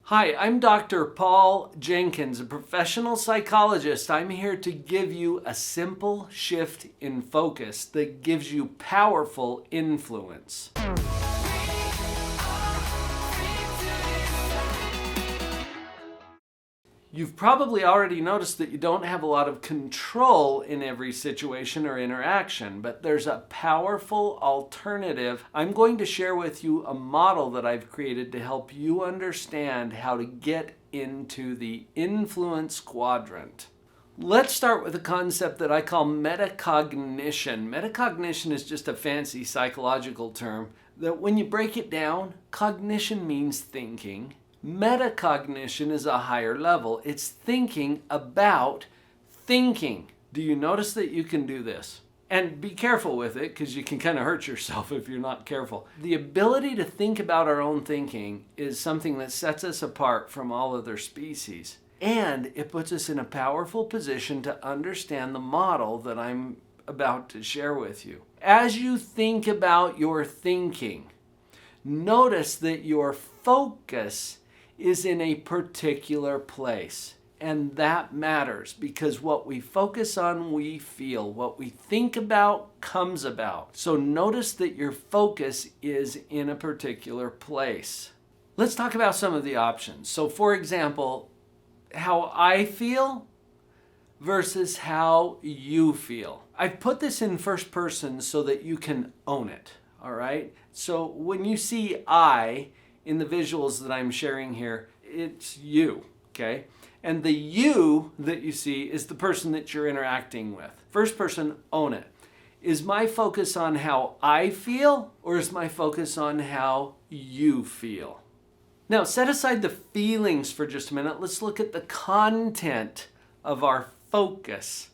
Hi, I'm Dr. Paul Jenkins, a professional psychologist. I'm here to give you a simple shift in focus that gives you powerful influence. You've probably already noticed that you don't have a lot of control in every situation or interaction, but there's a powerful alternative. I'm going to share with you a model that I've created to help you understand how to get into the influence quadrant. Let's start with a concept that I call metacognition. Metacognition is just a fancy psychological term that when you break it down, cognition means thinking. Metacognition is a higher level. It's thinking about thinking. Do you notice that you can do this? And be careful with it because you can kind of hurt yourself if you're not careful. The ability to think about our own thinking is something that sets us apart from all other species. And it puts us in a powerful position to understand the model that I'm about to share with you. As you think about your thinking, notice that your focus is in a particular place. And that matters because what we focus on, we feel. What we think about comes about. So notice that your focus is in a particular place. Let's talk about some of the options. So for example, how I feel versus how you feel. I've put this in first person so that you can own it, all right? So when you see I, in the visuals that I'm sharing here, it's you, okay? And the you that you see is the person that you're interacting with. First person, own it. Is my focus on how I feel or is my focus on how you feel? Now, set aside the feelings for just a minute. Let's look at the content of our focus.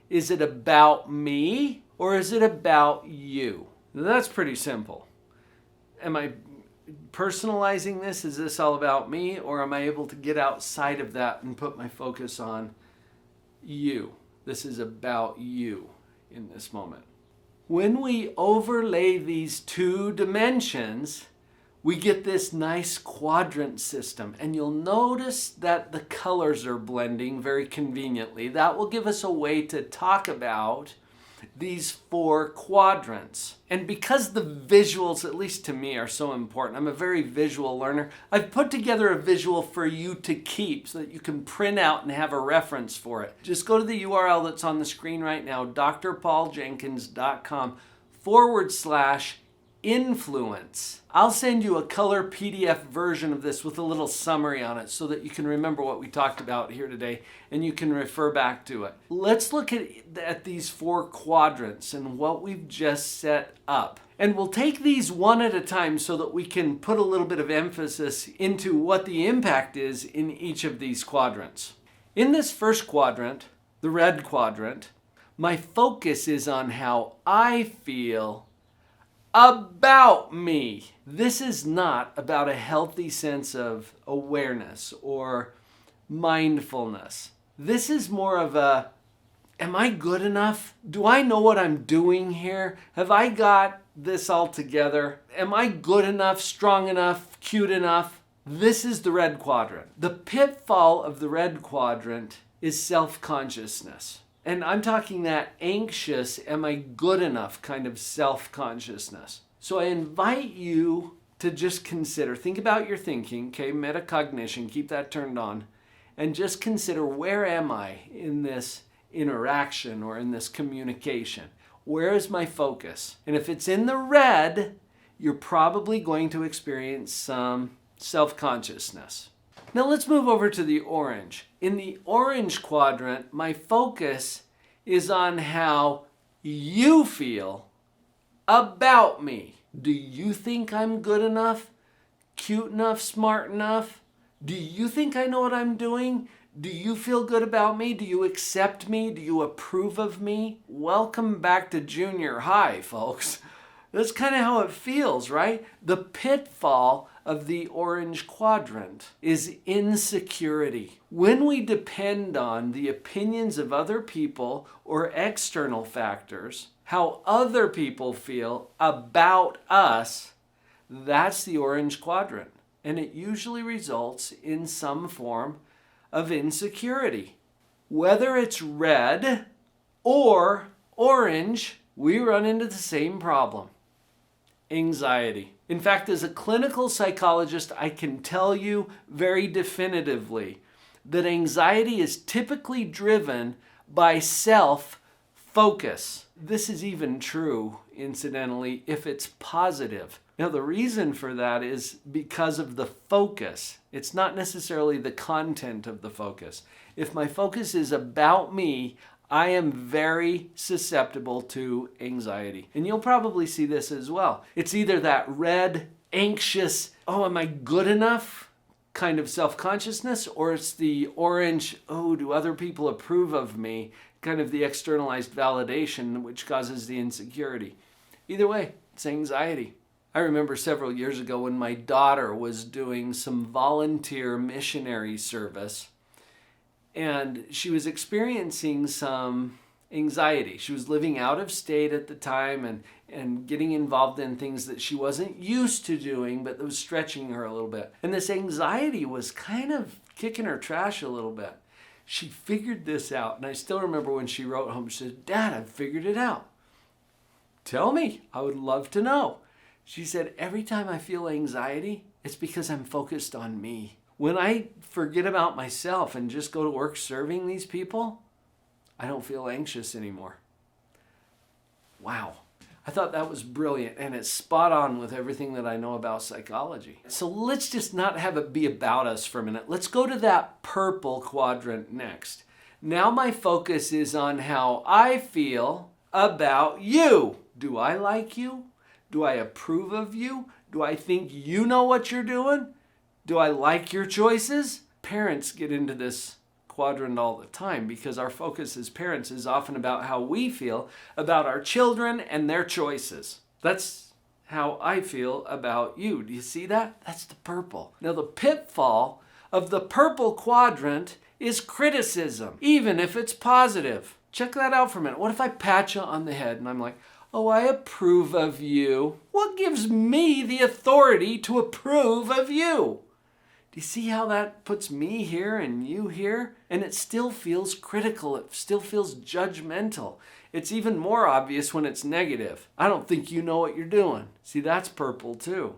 Is it about me or is it about you? That's pretty simple. Am I personalizing this? Is this all about me, or am I able to get outside of that and put my focus on you? This is about you in this moment. When we overlay these two dimensions, we get this nice quadrant system, and you'll notice that the colors are blending very conveniently. That will give us a way to talk about these four quadrants. And because the visuals, at least to me, are so important, I'm a very visual learner, I've put together a visual for you to keep so that you can print out and have a reference for it. Just go to the URL that's on the screen right now, drpauljenkins.com/influence. I'll send you a color PDF version of this with a little summary on it so that you can remember what we talked about here today and you can refer back to it. Let's look at these four quadrants and what we've just set up. And we'll take these one at a time so that we can put a little bit of emphasis into what the impact is in each of these quadrants. In this first quadrant, the red quadrant, my focus is on how I feel about me. This is not about a healthy sense of awareness or mindfulness. This is more of a, am I good enough? Do I know what I'm doing here? Have I got this all together? Am I good enough, strong enough, cute enough? This is the red quadrant. The pitfall of the red quadrant is self-consciousness. And I'm talking that anxious, am I good enough kind of self-consciousness. So I invite you to just consider, think about your thinking, okay, metacognition, keep that turned on, and just consider, where am I in this interaction or in this communication? Where is my focus? And if it's in the red, you're probably going to experience some self-consciousness. Now let's move over to the orange. In the orange quadrant, my focus is on how you feel about me. Do you think I'm good enough, cute enough, smart enough? Do you think I know what I'm doing? Do you feel good about me? Do you accept me? Do you approve of me? Welcome back to junior high, folks. That's kind of how it feels, right? The pitfall of the orange quadrant is insecurity. When we depend on the opinions of other people or external factors, how other people feel about us, that's the orange quadrant. and it usually results in some form of insecurity. Whether it's red or orange, we run into the same problem: anxiety. In fact, as a clinical psychologist, I can tell you very definitively that anxiety is typically driven by self-focus. This is even true, incidentally, if it's positive. Now, the reason for that is because of the focus. It's not necessarily the content of the focus. If my focus is about me, I am very susceptible to anxiety. And you'll probably see this as well. It's either that red, anxious, oh, am I good enough kind of self-consciousness, or it's the orange, oh, do other people approve of me, kind of the externalized validation, which causes the insecurity. Either way, it's anxiety. I remember several years ago when my daughter was doing some volunteer missionary service, and she was experiencing some anxiety. She was living out of state at the time and getting involved in things that she wasn't used to doing, but that was stretching her a little bit. And this anxiety was kind of kicking her trash a little bit. She figured this out, and I still remember when she wrote home, she said, "Dad, I've figured it out." "Tell me, I would love to know." She said, "Every time I feel anxiety, it's because I'm focused on me. When I forget about myself and just go to work serving these people, I don't feel anxious anymore." Wow. I thought that was brilliant, and it's spot on with everything that I know about psychology. So let's just not have it be about us for a minute. Let's go to that purple quadrant next. Now my focus is on how I feel about you. Do I like you? Do I approve of you? Do I think you know what you're doing? Do I like your choices? Parents get into this quadrant all the time because our focus as parents is often about how we feel about our children and their choices. That's how I feel about you. Do you see that? That's the purple. Now, the pitfall of the purple quadrant is criticism, even if it's positive. Check that out for a minute. What if I pat you on the head and I'm like, "Oh, I approve of you"? What gives me the authority to approve of you? Do you see how that puts me here and you here? And it still feels critical. It still feels judgmental. It's even more obvious when it's negative. "I don't think you know what you're doing." See, that's purple too.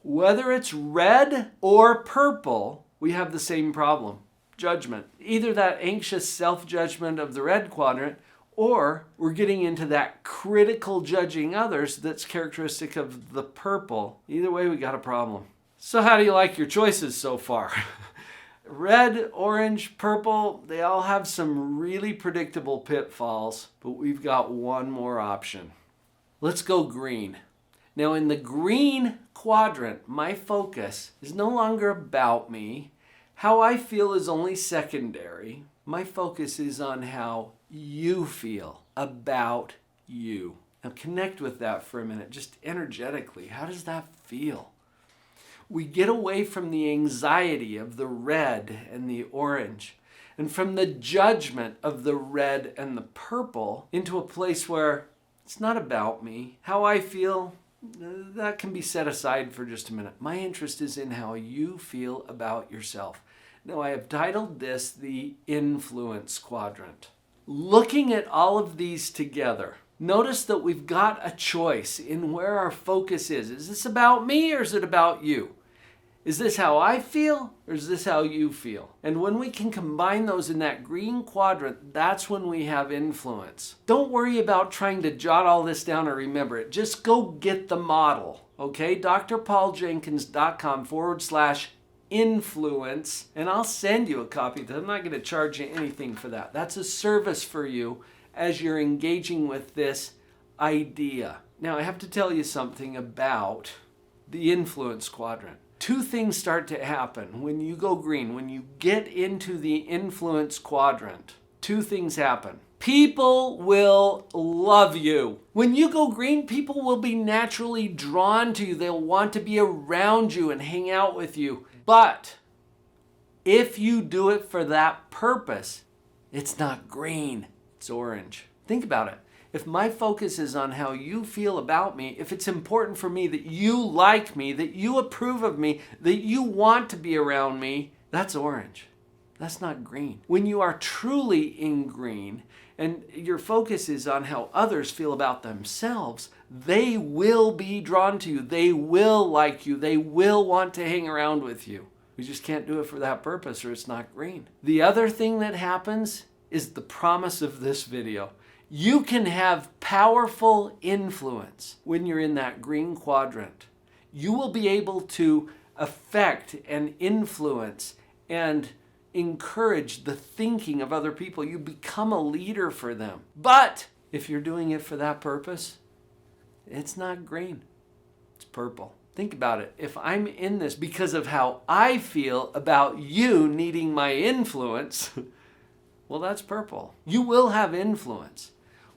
Whether it's red or purple, we have the same problem: judgment. Either that anxious self-judgment of the red quadrant, or we're getting into that critical judging others that's characteristic of the purple. Either way, we got a problem. So how do you like your choices so far? Red, orange, purple, they all have some really predictable pitfalls, but we've got one more option. Let's go green. Now in the green quadrant, my focus is no longer about me. How I feel is only secondary. My focus is on how you feel about you. Now connect with that for a minute, just energetically. How does that feel? We get away from the anxiety of the red and the orange, and from the judgment of the red and the purple, into a place where it's not about me. How I feel, that can be set aside for just a minute. My interest is in how you feel about yourself. Now, I have titled this the influence quadrant. Looking at all of these together, notice that we've got a choice in where our focus is. Is this about me or is it about you? Is this how I feel or is this how you feel? And when we can combine those in that green quadrant, that's when we have influence. Don't worry about trying to jot all this down or remember it. Just go get the model, okay? drpauljenkins.com/influence, and I'll send you a copy. I'm not going to charge you anything for that. That's a service for you as you're engaging with this idea. Now, I have to tell you something about the influence quadrant. Two things start to happen when you go green. When you get into the influence quadrant, two things happen. People will love you. When you go green, people will be naturally drawn to you. They'll want to be around you and hang out with you. But if you do it for that purpose, it's not green, it's orange. Think about it. If my focus is on how you feel about me, if it's important for me that you like me, that you approve of me, that you want to be around me, that's orange. That's not green. When you are truly in green and your focus is on how others feel about themselves, they will be drawn to you. They will like you. They will want to hang around with you. We just can't do it for that purpose or it's not green. The other thing that happens is the promise of this video. You can have powerful influence when you're in that green quadrant. You will be able to affect and influence and encourage the thinking of other people. You become a leader for them. But if you're doing it for that purpose, it's not green. It's purple. Think about it. If I'm in this because of how I feel about you needing my influence, well, that's purple. You will have influence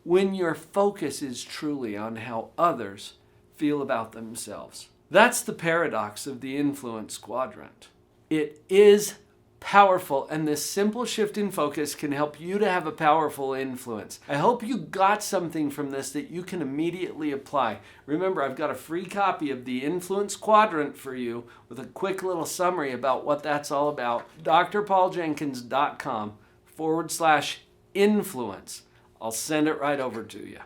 when your focus is truly on how others feel about themselves. That's the paradox of the influence quadrant. It is powerful, and this simple shift in focus can help you to have a powerful influence. I hope you got something from this that you can immediately apply. Remember, I've got a free copy of the influence quadrant for you with a quick little summary about what that's all about. drpauljenkins.com/influence. I'll send it right over to you.